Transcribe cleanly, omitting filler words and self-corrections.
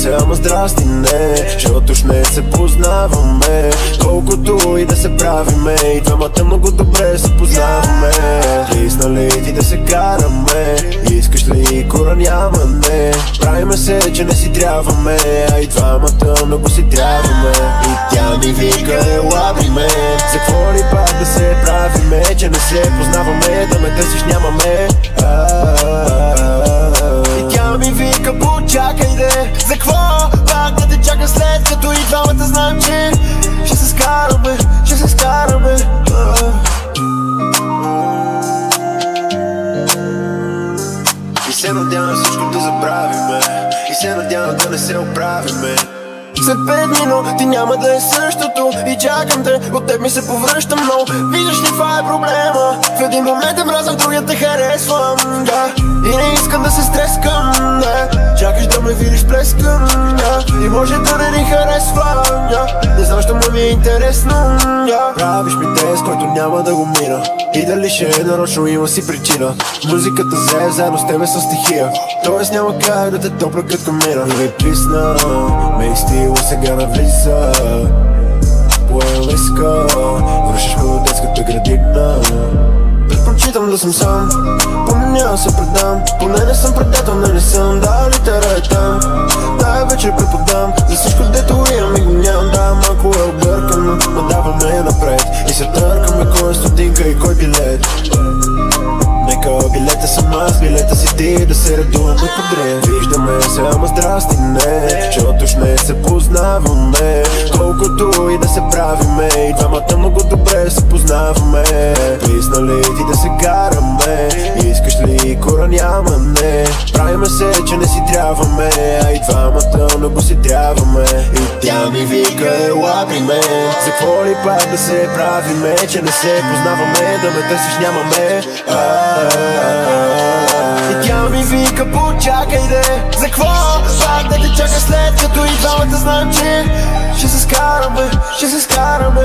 се, ама здрасти не, защото ж не се познаваме. Колкото и да се правиме, и двамата много добре се познаваме. Признали ти да се караме, искаш ли кора няма не. Правиме се, че не си трябваме, а и двамата много си трябваме. И тя ми вика, ела при мен, за какво ли пак да се правиме, че не се познаваме, да ме търсиш нямаме. И тя ми вика, почакай де, за какво пак да те чака след като и двамата знаем, че ще се скараме, ще се скараме. И се надявам всичко да забравиме, и се надявам да не се оправиме. След 5 минути няма да е същото и чакам те, от теб ми се повръщам, но виждаш ли това е проблема? В един момент те мразя, в другия те харесвам, да. И не искам да се стрескам, да. Чакаш да ме видиш плескам, да. И може да не ни харесва, да. Не знам, що ми е интересно, да. Правиш ми тест, който няма да го мина, и дали ще е нарочно, има си причина. Музиката зае заедно с тебе със стихия, тоест няма как да те топля като мина. И ви писна, ме стила сега навлиза, поел риска, вършиш ме от детската градина. Предпочитам да съм сам, помня се предам, поне не съм предател, не съм, да, литера е там. Тая вечер преподам, за всичко дето имам и го нямам, да, малко е объркано, но даваме напред и се търкаме кой е стотинка и кой билет. Нека билета съм аз, билета си ти, да се редуваме подред. Виждаме се, ама здрасти не, защото ж не се познаваме. Колкото и да се правиме, и двамата много добре се познаваме. Признали ти да се караме, искаш ли кора няма не. Правиме се, че не си трябваме, а и двамата много си трябваме. И тя ми вика, ела при мен, за какво ли пак да се правиме, че не се познаваме, да ме търсиш нямаме. И тя ми вика, почакай де, за какво пак да те чака след като и двамата знаем, че ще се скараме, ще се скараме.